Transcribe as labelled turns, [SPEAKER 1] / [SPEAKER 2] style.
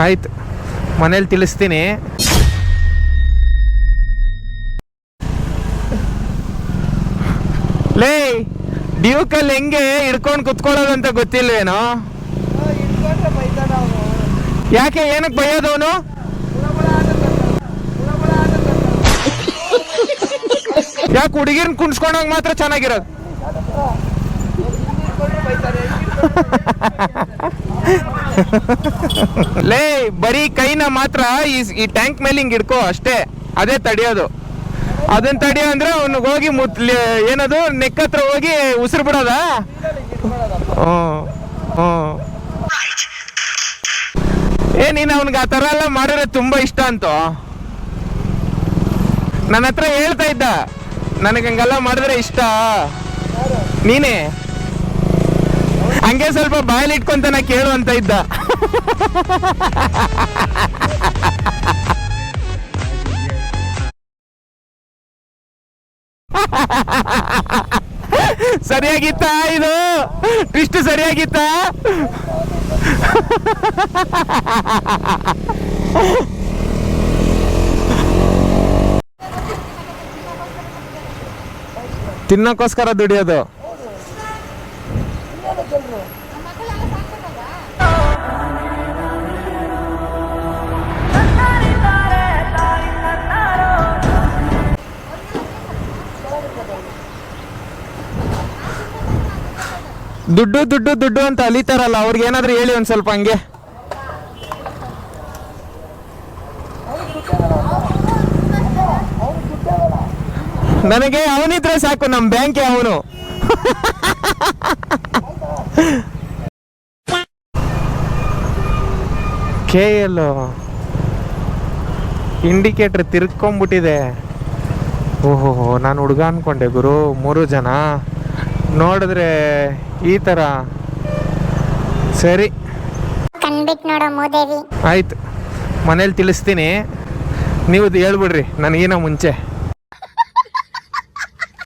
[SPEAKER 1] ಆಯ್ತು, ಮನೇಲಿ ತಿಳಿಸ್ತೀನಿ. ಲೇ, ಡ್ಯೂಕಲ್ಲಿ ಹೆಂಗೆ ಹಿಡ್ಕೊಂಡು ಕುತ್ಕೊಳ್ಳೋದಂತ ಗೊತ್ತಿಲ್ವೇನೋ? ಯಾಕೆ, ಏನಕ್ಕೆ ಬೈಯೋದವನು? ಯಾಕೆ ಹುಡುಗಿರ್ನ ಕುಣಿಸ್ಕೊಂಡಾಗ ಮಾತ್ರ ಚೆನ್ನಾಗಿರೋದು? ಲೇ, ಬರೀ ಕೈನ ಮಾತ್ರ ಈ ಟ್ಯಾಂಕ್ ಮೇಲೆ ಹಿಂಗೆ ಹಿಡ್ಕೋ ಅಷ್ಟೇ, ಅದೇ ತಡಿಯೋದು. ಅದನ್ನ ತಡಿಯೋ ಅಂದ್ರೆ ಅವ್ನಿಗೆ ಹೋಗಿ ಏನದು ನೆಕ್ ಹತ್ರ ಹೋಗಿ ಉಸಿರು ಬಿಡೋದ? ನೀನು ಅವನಿಗೆ ಆ ಥರ ಎಲ್ಲ ಮಾಡಿದ್ರೆ ತುಂಬಾ ಇಷ್ಟ ಅಂತ ನನ್ನ ಹತ್ರ ಹೇಳ್ತಾ ಇದ್ದ. ನನಗೆ ಹಂಗೆಲ್ಲ ಮಾಡಿದ್ರೆ ಇಷ್ಟ. ನೀನೇ ಹಂಗೆ ಸ್ವಲ್ಪ ಬಾಯಲ್ಲಿ ಇಟ್ಕೊಂತಾನ ಕೇಳು ಅಂತ ಇದ್ದ. ಸರಿಯಾಗಿತ್ತ ಇದು ಟ್ವಿಸ್ಟ್? ಸರಿಯಾಗಿತ್ತ? ತಿನ್ನಕ್ಕೋಸ್ಕರ ದುಡಿಯೋದು. ದುಡ್ಡು ದುಡ್ಡು ದುಡ್ಡು ಅಂತ ಅಲಿತಾರಲ್ಲ, ಅವ್ರಿಗೆ ಏನಾದ್ರೂ ಹೇಳಿ ಒಂದ್ ಸ್ವಲ್ಪ ಹಂಗೆ. ನನಗೆ ಅವನಿದ್ರೆ ಸಾಕು, ನಮ್ ಬ್ಯಾಂಕ್ ಅವನು. KL ಇಂಡಿಕೇಟರ್ ತಿರ್ಕೊಂಡ್ಬಿಟ್ಟಿದೆ. ಓಹೋ, ನಾನು ಹುಡುಗ ಅನ್ಕೊಂಡೆ ಗುರು. 3 ಜನ ನೋಡಿದ್ರೆ ಈ ತರ. ಸರಿ, ಆಯ್ತು, ಮನೇಲಿ ತಿಳಿಸ್ತೀನಿ. ನೀವು ಹೇಳ್ಬಿಡ್ರಿ ನನಗಿನ ಮುಂಚೆ.